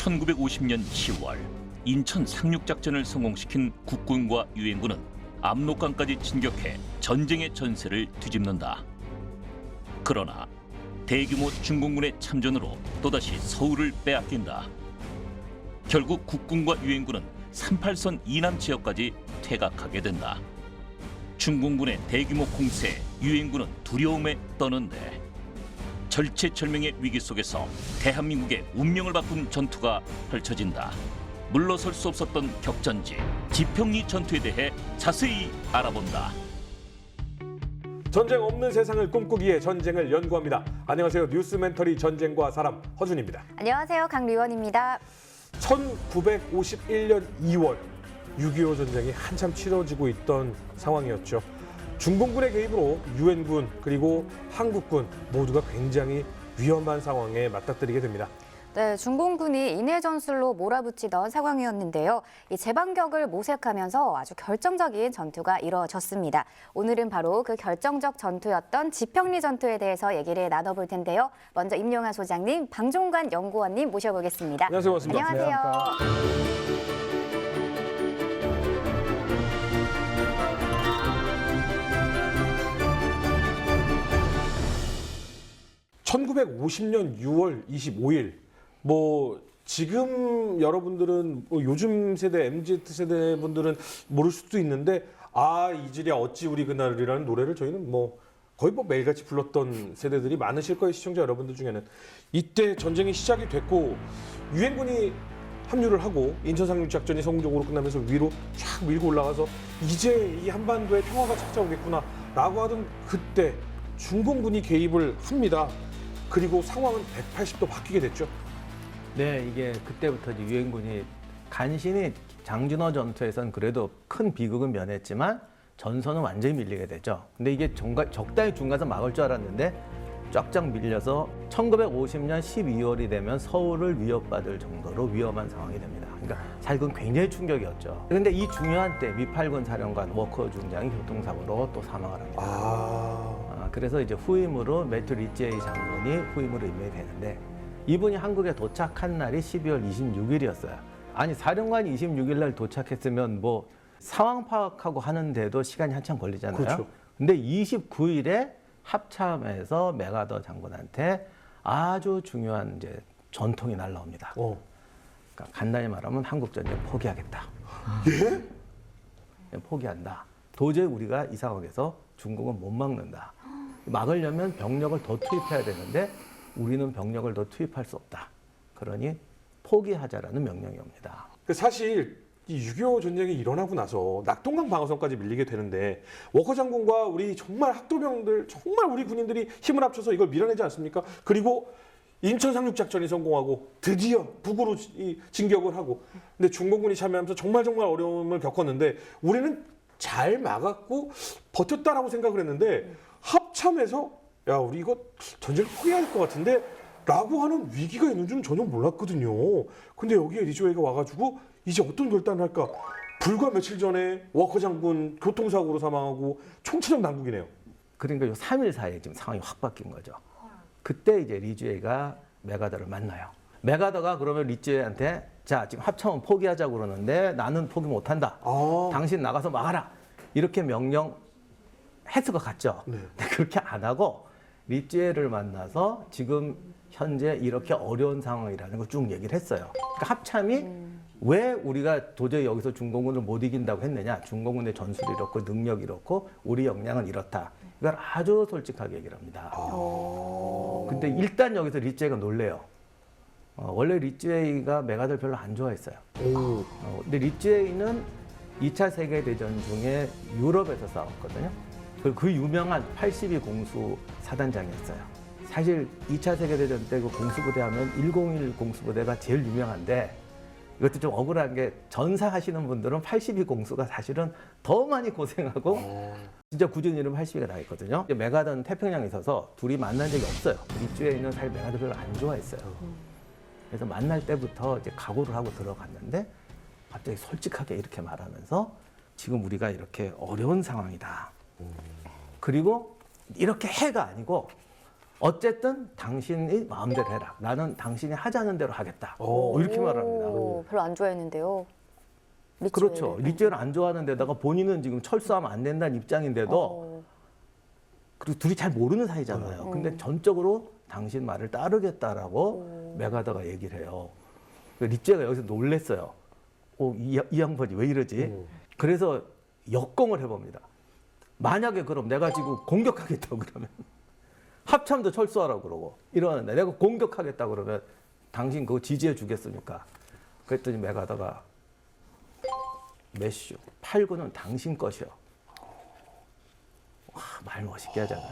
1950년 10월 인천 상륙작전을 성공시킨 국군과 유엔군은 압록강까지 진격해 전쟁의 전세를 뒤집는다. 그러나 대규모 중공군의 참전으로 또다시 서울을 빼앗긴다. 결국 국군과 유엔군은 38선 이남 지역까지 퇴각하게 된다. 중공군의 대규모 공세에 유엔군은 두려움에 떠는데 절체절명의 위기 속에서 대한민국의 운명을 바꾼 전투가 펼쳐진다. 물러설 수 없었던 격전지 지평리 전투에 대해 자세히 알아본다. 전쟁 없는 세상을 꿈꾸기에 전쟁을 연구합니다. 안녕하세요. 뉴스멘터리 전쟁과 사람 허준입니다. 안녕하세요. 강리원입니다. 1951년 2월 6.25 전쟁이 한참 치러지고 있던 상황이었죠. 중공군의 개입으로 유엔군 그리고 한국군 모두가 굉장히 위험한 상황에 맞닥뜨리게 됩니다. 네, 중공군이 인해 전술로 몰아붙이던 상황이었는데요. 이 제방격을 모색하면서 아주 결정적인 전투가 이루어졌습니다. 오늘은 바로 그 결정적 전투였던 지평리 전투에 대해서 얘기를 나눠볼 텐데요. 먼저 임용환 소장님, 방종관 연구원님 모셔보겠습니다. 안녕하세요. 반갑습니다. 안녕하세요. 1950년 6월 25일 지금 여러분들은 요즘 세대 MZ 세대 분들은 모를 수도 있는데 이즈리야 어찌 우리 그날이라는 노래를 저희는 거의 매일같이 불렀던 세대들이 많으실 거예요. 시청자 여러분들 중에는. 이때 전쟁이 시작이 됐고 유엔군이 합류를 하고 인천 상륙작전이 성공적으로 끝나면서 위로 쫙 밀고 올라가서 이제 이 한반도에 평화가 찾아오겠구나 라고 하던 그때 중공군이 개입을 합니다. 그리고 상황은 180도 바뀌게 됐죠. 네, 이게 그때부터 이제 유엔군이 간신히 장진호 전투에선 그래도 큰 비극은 면했지만 전선은 완전히 밀리게 되죠. 근데 이게 적당히 중간에서 막을 줄 알았는데 쫙쫙 밀려서 1950년 12월이 되면 서울을 위협받을 정도로 위험한 상황이 됩니다. 그러니까 사실 그건 굉장히 충격이었죠. 그런데 이 중요한 때 미8군 사령관 워커 중장이 교통사고로 또 사망을 합니다. 그래서 이제 후임으로 매튜 리지에이 장군이 후임으로 임명이 되는데 이분이 한국에 도착한 날이 12월 26일이었어요. 아니 사령관이 26일 날 도착했으면 상황 파악하고 하는데도 시간이 한참 걸리잖아요. 그렇죠. 근데 29일에 합참에서 맥아더 장군한테 아주 중요한 이제 전통이 날라옵니다. 그러니까 간단히 말하면 한국 전쟁 포기하겠다. 예? 포기한다. 도저히 우리가 이 상황에서 중국은 못 막는다. 막으려면 병력을 더 투입해야 되는데 우리는 병력을 더 투입할 수 없다. 그러니 포기하자라는 명령이 옵니다. 사실 이 6.25 전쟁이 일어나고 나서 낙동강 방어선까지 밀리게 되는데 워커 장군과 우리 정말 학도병들 정말 우리 군인들이 힘을 합쳐서 이걸 밀어내지 않습니까? 그리고 인천 상륙작전이 성공하고 드디어 북으로 진격을 하고 근데 중공군이 참여하면서 정말 어려움을 겪었는데 우리는 잘 막았고 버텼다라고 생각을 했는데 합참에서 우리 이거 전쟁을 포기해야 될 것 같은데 라고 하는 위기가 있는 줄은 전혀 몰랐거든요. 근데 여기에 리조에가 와가지고 이제 어떤 결단을 할까? 불과 며칠 전에 워커 장군 교통사고로 사망하고 총체적 난국이네요. 그러니까 요 3일 사이에 지금 상황이 확 바뀐 거죠. 그때 이제 리주에가 맥아더를 만나요. 맥아더가 그러면 리주에한테 자 지금 합참은 포기하자고 그러는데 나는 포기 못한다. 당신 나가서 막아라. 이렇게 명령 했을 것 같죠. 네. 근데 그렇게 안 하고 리주에를 만나서 지금 현재 이렇게 어려운 상황이라는 걸 쭉 얘기를 했어요. 그러니까 합참이 왜 우리가 도저히 여기서 중공군을 못 이긴다고 했느냐. 중공군의 전술이 이렇고 능력이 이렇고 우리 역량은 이렇다. 이걸 아주 솔직하게 얘기를 합니다. 근데 일단 여기서 리쯔에이가 놀래요. 원래 리쯔에이가 맥아더를 별로 안 좋아했어요. 근데 리쯔에이는 2차 세계대전 중에 유럽에서 싸웠거든요. 그 유명한 82 공수 사단장이었어요. 사실 2차 세계대전 때 그 공수부대 하면 101 공수부대가 제일 유명한데 이것도 좀 억울한 게 전사하시는 분들은 82 공수가 사실은 더 많이 고생하고 진짜 굳은 이름 82가 나있거든요. 맥아더는 태평양에 있어서 둘이 만난 적이 없어요. 리쯔에 있는 사실 맥아더 별로 안 좋아했어요. 그래서 만날 때부터 이제 각오를 하고 들어갔는데 갑자기 솔직하게 이렇게 말하면서 지금 우리가 이렇게 어려운 상황이다. 그리고 이렇게 해가 아니고 어쨌든 당신이 마음대로 해라. 나는 당신이 하자는 대로 하겠다. 오. 이렇게 말합니다. 오, 별로 안 좋아했는데요. 리츠웨이를. 그렇죠. 리츠웨이를 안 좋아하는 데다가 본인은 지금 철수하면 안 된다는 입장인데도 어. 그리고 둘이 잘 모르는 사이잖아요. 근데 전적으로 당신 말을 따르겠다라고 메가더가 얘기를 해요. 리츠웨이가 여기서 놀랬어요. 이 양반이 왜 이러지? 그래서 역공을 해봅니다. 만약에 그럼 내가 지금 공격하겠다고 그러면 합참도 철수하라고 그러고 이러는데 내가 공격하겠다 그러면 당신 그거 지지해 주겠습니까? 그랬더니 메가더가 메시오 8군은 당신 것이요. 와, 말 멋있게 하잖아.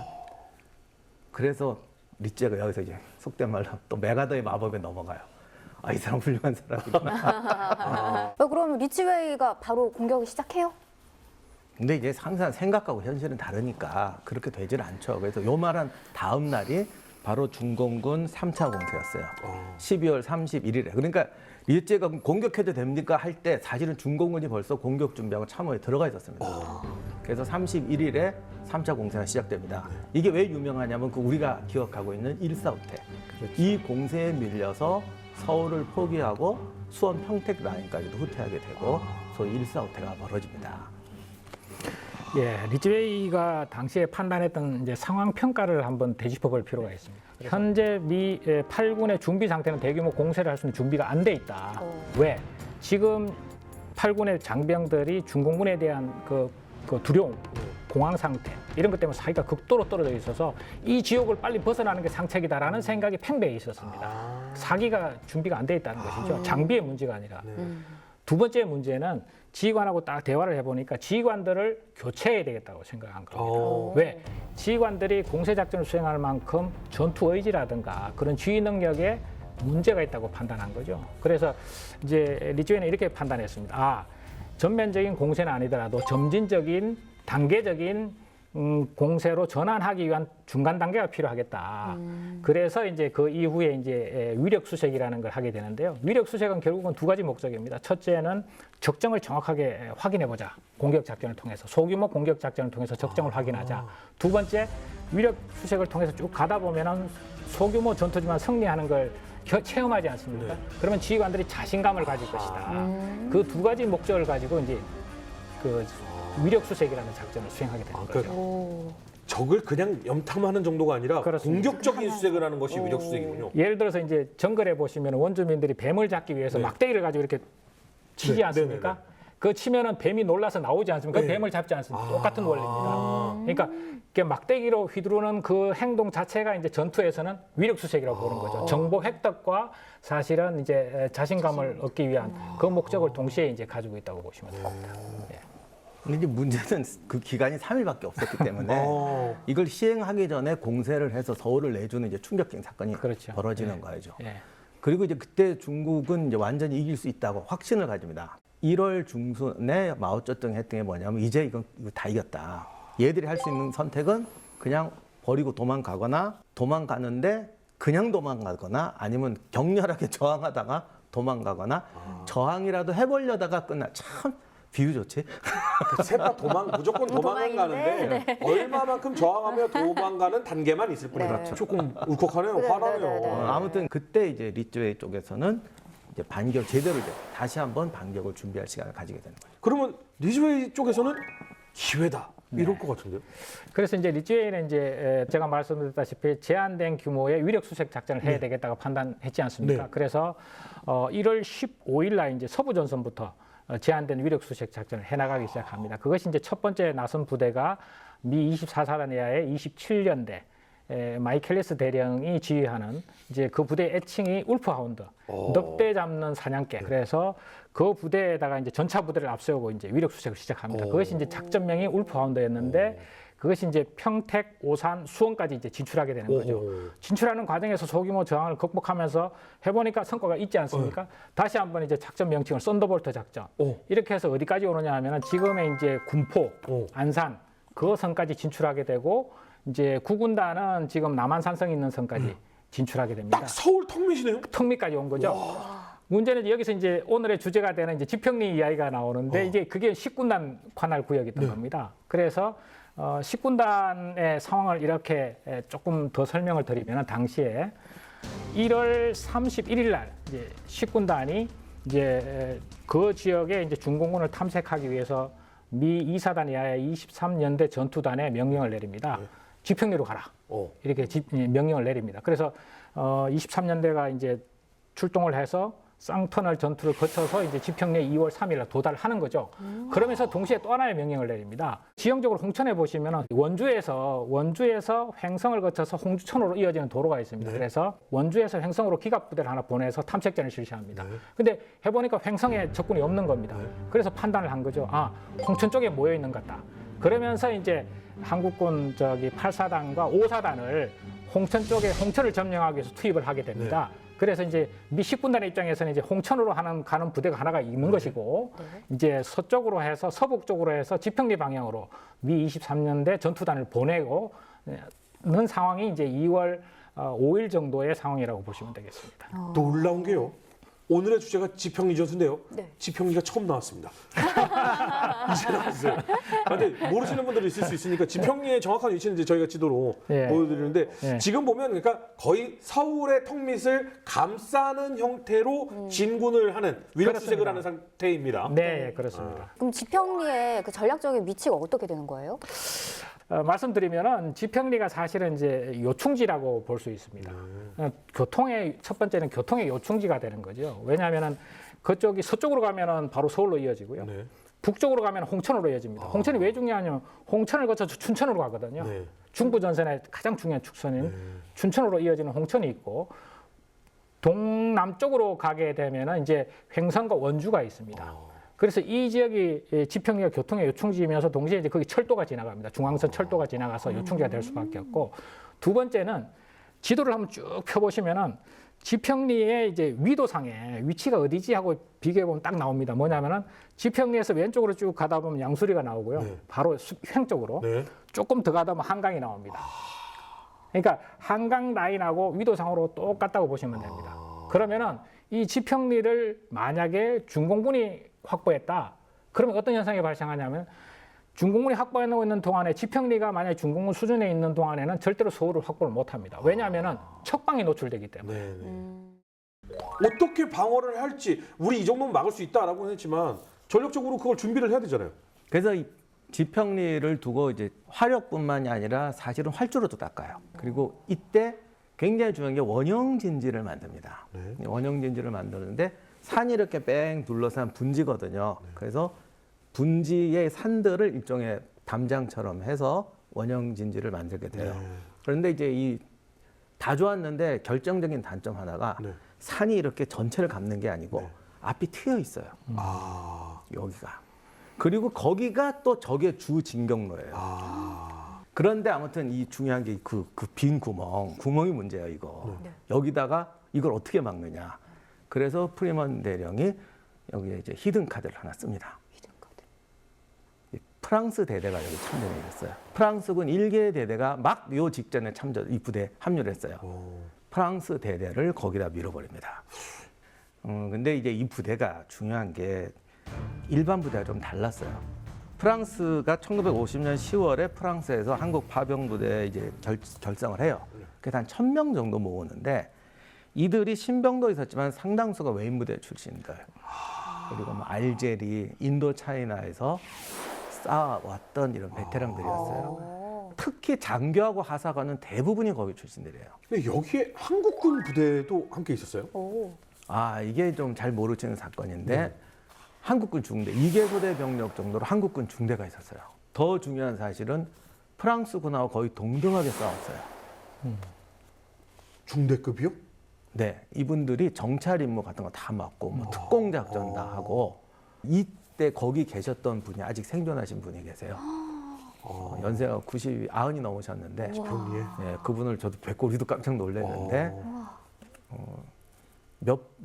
그래서 리츠웨이가 여기서 이제 속된 말로 또 메가더의 마법에 넘어가요. 아, 이 사람 훌륭한 사람이구나. 그럼 리츠웨이가 바로 공격을 시작해요? 근데 이제 항상 생각하고 현실은 다르니까 그렇게 되질 않죠. 그래서 요 말한 다음 날이 바로 중공군 3차 공세였어요. 12월 31일에. 그러니까 리츠웨이가 공격해도 됩니까? 할 때 사실은 중공군이 벌써 공격 준비하고 참호에 들어가 있었습니다. 그래서 31일에 3차 공세가 시작됩니다. 이게 왜 유명하냐면 그 우리가 기억하고 있는 일사후퇴. 이 공세에 밀려서 서울을 포기하고 수원 평택 라인까지도 후퇴하게 되고 소위 일사후퇴가 벌어집니다. 예, 리츠웨이가 당시에 판단했던 이제 상황 평가를 한번 되짚어볼 필요가 있습니다. 현재 미 8군의 준비 상태는 대규모 공세를 할 수 있는 준비가 안 돼 있다. 왜? 지금 8군의 장병들이 중공군에 대한 그 두려움, 공황 상태 이런 것 때문에 사이가 극도로 떨어져 있어서 이 지옥을 빨리 벗어나는 게 상책이다라는 생각이 팽배해 있었습니다. 사기가 준비가 안 돼 있다는 것이죠. 장비의 문제가 아니라. 두 번째 문제는 지휘관하고 딱 대화를 해보니까 지휘관들을 교체해야 되겠다고 생각한 겁니다. 왜? 지휘관들이 공세작전을 수행할 만큼 전투 의지라든가 그런 지휘 능력에 문제가 있다고 판단한 거죠. 그래서 이제 리츠웨이는 이렇게 판단했습니다. 아, 전면적인 공세는 아니더라도 점진적인 단계적인 공세로 전환하기 위한 중간 단계가 필요하겠다. 그래서 이제 그 이후에 이제 위력 수색이라는 걸 하게 되는데요. 위력 수색은 결국은 두 가지 목적입니다. 첫째는 적정을 정확하게 확인해 보자. 공격 작전을 통해서 소규모 공격 작전을 통해서 적정을 확인하자. 두 번째 위력 수색을 통해서 쭉 가다 보면은 소규모 전투지만 승리하는 걸 체험하지 않습니까? 그러면 지휘관들이 자신감을 가질 것이다. 그 두 가지 목적을 가지고 이제 그 위력 수색이라는 작전을 수행하게 되는 거죠. 적을 그냥 염탐하는 정도가 아니라 그렇습니다. 공격적인 수색을 하는 것이 위력 수색이군요. 예를 들어서 이제 정글에 보시면 원주민들이 뱀을 잡기 위해서 네. 막대기를 가지고 이렇게 치지 네, 않습니까? 네, 네, 네. 그거 치면은 뱀이 놀라서 나오지 않습니까? 네. 뱀을 잡지 않습니까? 똑같은 원리입니다. 그러니까 이렇게 막대기로 휘두르는 그 행동 자체가 이제 전투에서는 위력 수색이라고 보는 거죠. 정보 획득과 사실은 이제 자신감을 얻기 위한 그 목적을 동시에 이제 가지고 있다고 보시면 됩니다. 예. 근데 이제 문제는 그 기간이 3일밖에 없었기 때문에 이걸 시행하기 전에 공세를 해서 서울을 내주는 이제 충격적인 사건이 그렇죠. 벌어지는 예. 거죠. 예. 그리고 이제 그때 중국은 이제 완전히 이길 수 있다고 확신을 가집니다. 1월 중순에 마오쩌둥 했던 게 뭐냐면 이제 이거 다 이겼다. 얘들이 할 수 있는 선택은 그냥 버리고 도망가거나 도망가는데 그냥 도망가거나 아니면 격렬하게 저항하다가 도망가거나 저항이라도 해보려다가 끝나. 참 비유 좋지? 셋다 무조건 도망은 가는데 얼마만큼 저항하며 도망가는 단계만 있을 뿐이다. 네. 조금 울컥하네요. 화나네요. 네. 아무튼 그때 이제 리츠웨이 쪽에서는 이제 반격 제대로 이제 다시 한번 반격을 준비할 시간을 가지게 되는 거예요. 그러면 리즈웨이 쪽에서는 기회다 이럴 것 같은데요. 그래서 이제 리츠웨이는 이제 제가 말씀드렸다시피 제한된 규모의 위력 수색 작전을 해야 되겠다고 판단했지 않습니까? 네. 그래서 1월 15일 날 이제 서부 전선부터 제한된 위력 수색 작전을 해나가기 시작합니다. 그것이 이제 첫 번째 나선 부대가 미 24사단 내하의 27년대 마이켈리스 대령이 지휘하는 이제 그 부대의 애칭이 울프하운드, 늑대 잡는 사냥개. 그래서 그 부대에다가 이제 전차 부대를 앞세우고 이제 위력 수색을 시작합니다. 그것이 이제 작전명이 울프하운드였는데 그것이 이제 평택, 오산, 수원까지 이제 진출하게 되는 거죠. 진출하는 과정에서 소규모 저항을 극복하면서 해보니까 성과가 있지 않습니까? 다시 한번 이제 작전 명칭을 썬더볼트 작전. 이렇게 해서 어디까지 오느냐 하면은 지금의 이제 군포, 안산 그 선까지 진출하게 되고 이제 구군단은 지금 남한산성 있는 선까지 진출하게 됩니다. 딱 서울 턱밑이네요. 턱밑까지 온 거죠. 문제는 여기서 이제 오늘의 주제가 되는 이제 지평리 이야기가 나오는데 이제 그게 10군단 관할 구역이었던 겁니다. 그래서 10군단의 상황을 이렇게 조금 더 설명을 드리면 당시에 1월 31일 날 이제 10군단이 이제 그 지역에 이제 중공군을 탐색하기 위해서 미 2사단 이하의 23년대 전투단에 명령을 내립니다. 지평리로 가라. 이렇게 명령을 내립니다. 그래서 23년대가 이제 출동을 해서 쌍터널 전투를 거쳐서 이제 지평리에 2월 3일에 도달하는 거죠. 그러면서 동시에 또 하나의 명령을 내립니다. 지형적으로 홍천에 보시면 원주에서 횡성을 거쳐서 홍주천으로 이어지는 도로가 있습니다. 그래서 원주에서 횡성으로 기갑부대를 하나 보내서 탐색전을 실시합니다. 근데 해보니까 횡성에 적군이 없는 겁니다. 그래서 판단을 한 거죠. 아, 홍천 쪽에 모여 있는 것 같다. 그러면서 이제 한국군 8사단과 5사단을 홍천 쪽에 홍천을 점령하기 위해서 투입을 하게 됩니다. 그래서 이제 미 10군단의 입장에서는 이제 홍천으로 가는 부대가 하나가 있는 것이고 이제 서쪽으로 해서 서북 쪽으로 해서 지평리 방향으로 미 23년대 전투단을 보내고 는 상황이 이제 2월 5일 정도의 상황이라고 보시면 되겠습니다. 놀라운 게요. 오늘의 주제가 지평리 전투인데요. 지평리가 처음 나왔습니다. 이제 나왔어요. 근데 모르시는 분들이 있을 수 있으니까 지평리의 정확한 위치는 이제 저희가 지도로 보여드리는데 지금 보면 그러니까 거의 서울의 턱밑을 감싸는 형태로 진군을 하는 위력 수색을 하는 상태입니다. 네, 그렇습니다. 그럼 지평리의 그 전략적인 위치가 어떻게 되는 거예요? 말씀드리면은 지평리가 사실은 이제 요충지라고 볼 수 있습니다. 첫 번째는 교통의 요충지가 되는 거죠. 왜냐하면은 그쪽이 서쪽으로 가면은 바로 서울로 이어지고요. 북쪽으로 가면 홍천으로 이어집니다. 홍천이 왜 중요하냐면 홍천을 거쳐서 춘천으로 가거든요. 중부 전선의 가장 중요한 축선인 춘천으로 이어지는 홍천이 있고 동남쪽으로 가게 되면은 이제 횡성과 원주가 있습니다. 그래서 이 지역이 지평리가 교통의 요충지이면서 동시에 이제 거기 철도가 지나갑니다. 중앙선 철도가 지나가서 요충지가 될 수밖에 없고 두 번째는 지도를 한번 쭉 펴보시면은 지평리의 이제 위도상에 위치가 어디지 하고 비교해 보면 딱 나옵니다. 뭐냐면은 지평리에서 왼쪽으로 쭉 가다 보면 양수리가 나오고요. 바로 횡 쪽으로 조금 더 가다 보면 한강이 나옵니다. 그러니까 한강 라인하고 위도상으로 똑같다고 보시면 됩니다. 그러면은 이 지평리를 만약에 중공군이 확보했다. 그러면 어떤 현상이 발생하냐면 중공군이 확보해놓고 있는 동안에 지평리가 만약에 중공군 수준에 있는 동안에는 절대로 서울을 확보를 못합니다. 왜냐하면 척방이 노출되기 때문에. 어떻게 방어를 할지 우리 이 정도면 막을 수 있다라고 했지만 전력적으로 그걸 준비를 해야 되잖아요. 그래서 이 지평리를 두고 이제 화력뿐만이 아니라 사실은 활주로도 닦아요. 그리고 이때 굉장히 중요한 게 원형진지를 만듭니다. 원형진지를 만드는데 산이 이렇게 뺑 둘러싼 분지거든요. 그래서 분지의 산들을 일종의 담장처럼 해서 원형진지를 만들게 돼요. 그런데 이제 이 다 좋았는데 결정적인 단점 하나가 산이 이렇게 전체를 감는 게 아니고 앞이 트여 있어요. 여기가. 그리고 거기가 또 적의 주 진격로예요. 그런데 아무튼 이 중요한 게 그 빈 구멍이 문제예요, 이거. 여기다가 이걸 어떻게 막느냐. 그래서 프리먼 대령이 여기에 이제 히든 카드를 하나 씁니다. 히든 카드. 프랑스 대대가 여기 참전을 했어요. 프랑스군 1개 대대가 막 요 직전에 이 부대에 합류를 했어요. 프랑스 대대를 거기다 밀어버립니다. 근데 이제 이 부대가 중요한 게 일반 부대가 좀 달랐어요. 프랑스가 1950년 10월에 프랑스에서 한국 파병 부대에 이제 결성을 해요. 그래서 한 1000명 정도 모으는데 이들이 신병도 있었지만 상당수가 외인 부대 출신들. 그리고 뭐 알제리, 인도 차이나에서 쌓아왔던 이런 베테랑들이었어요. 특히 장교하고 하사관은 대부분이 거기 출신들이에요. 근데 여기에 한국군 부대도 함께 있었어요? 이게 좀 잘 모르시는 사건인데 한국군 중대, 2개소대 병력 정도로 한국군 중대가 있었어요. 더 중요한 사실은 프랑스군하고 거의 동등하게 싸웠어요. 중대급이요? 네, 이분들이 정찰 임무 같은 거 다 맡고 뭐 특공 작전 다 하고 이때 거기 계셨던 분이 아직 생존하신 분이 계세요. 연세가 90이 넘으셨는데 네, 그분을 저도 뵙고 우리도 깜짝 놀랐는데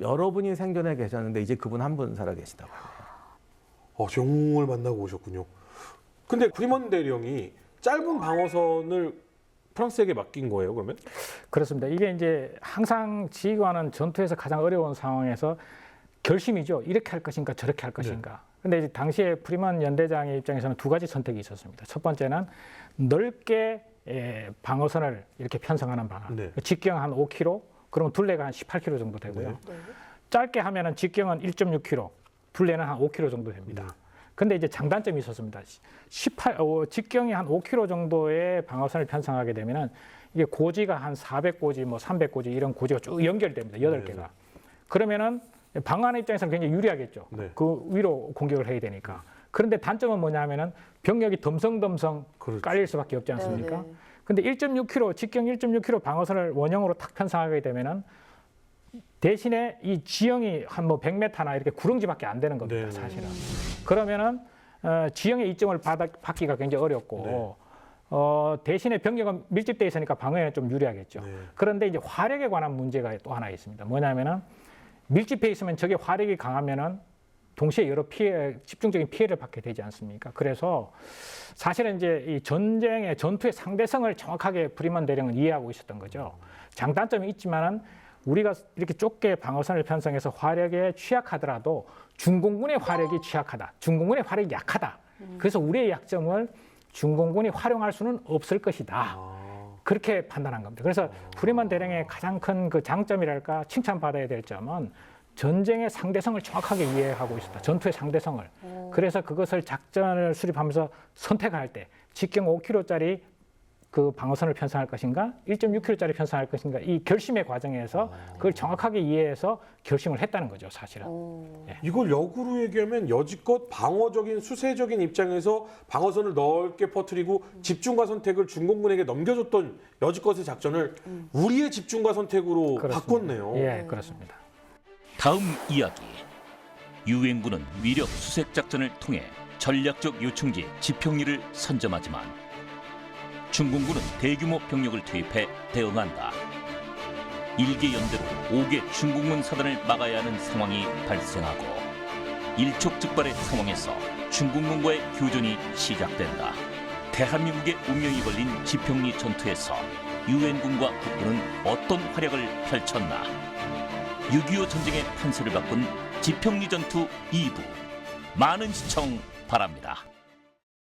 여러 분이 생존해 계셨는데 이제 그분 한 분 살아 계시다고 해요. 영웅을 만나고 오셨군요. 근데 프리먼 대령이 짧은 방어선을 프랑스에게 맡긴 거예요, 그러면? 그렇습니다. 이게 이제 항상 지휘관은 전투에서 가장 어려운 상황에서 결심이죠. 이렇게 할 것인가 저렇게 할 것인가. 근데 이제 당시에 프리먼 연대장의 입장에서는 두 가지 선택이 있었습니다. 첫 번째는 넓게 방어선을 이렇게 편성하는 방안. 네. 직경 한 5km, 그러면 둘레가 한 18km 정도 되고요. 짧게 하면은 직경은 1.6km, 둘레는 한 5km 정도 됩니다. 근데 이제 장단점이 있었습니다. 직경이 한 5km 정도의 방어선을 편성하게 되면은 이게 고지가 한 400고지, 뭐 300고지 이런 고지가 쭉 연결됩니다. 8개가. 그러면은 방어하는 입장에서는 굉장히 유리하겠죠. 네. 그 위로 공격을 해야 되니까. 그런데 단점은 뭐냐면은 병력이 덤성덤성 그렇죠. 깔릴 수밖에 없지 않습니까? 네네. 근데 1.6km, 직경 1.6km 방어선을 원형으로 탁 편성하게 되면은 대신에 이 지형이 한 뭐 100m나 이렇게 구릉지밖에 안 되는 겁니다, 네네. 사실은. 그러면은 지형의 이점을 받기가 굉장히 어렵고 대신에 병력은 밀집돼 있으니까 방어에는 좀 유리하겠죠. 네. 그런데 이제 화력에 관한 문제가 또 하나 있습니다. 뭐냐면은 밀집해 있으면 적의 화력이 강하면은 동시에 여러 집중적인 피해를 받게 되지 않습니까? 그래서 사실은 이제 이 전투의 상대성을 정확하게 프리먼 대령은 이해하고 있었던 거죠. 장단점이 있지만은 우리가 이렇게 좁게 방어선을 편성해서 화력에 취약하더라도 중공군의 화력이 취약하다. 중공군의 화력이 약하다. 그래서 우리의 약점을 중공군이 활용할 수는 없을 것이다. 그렇게 판단한 겁니다. 그래서 프리먼 대령의 가장 큰 그 장점이랄까 칭찬받아야 될 점은 전쟁의 상대성을 정확하게 이해하고 있었다. 전투의 상대성을. 그래서 그것을 작전을 수립하면서 선택할 때 직경 5km짜리 그 방어선을 편성할 것인가, 1.6km짜리 편성할 것인가, 이 결심의 과정에서 그걸 정확하게 이해해서 결심을 했다는 거죠, 사실은. 이걸 역으로 얘기하면 여지껏 방어적인 수세적인 입장에서 방어선을 넓게 퍼뜨리고 집중과 선택을 중공군에게 넘겨줬던 여지껏의 작전을 우리의 집중과 선택으로 그렇습니다. 바꿨네요. 예, 그렇습니다. 다음 이야기. 유엔군은 위력 수색 작전을 통해 전략적 요충지 지평리를 선점하지만 중공군은 대규모 병력을 투입해 대응한다. 일개 연대로 5개 중공군 사단을 막아야 하는 상황이 발생하고 일촉즉발의 상황에서 중공군과의 교전이 시작된다. 대한민국의 운명이 걸린 지평리 전투에서 유엔군과 국군은 어떤 활약을 펼쳤나? 6.25 전쟁의 판세를 바꾼 지평리 전투 2부. 많은 시청 바랍니다.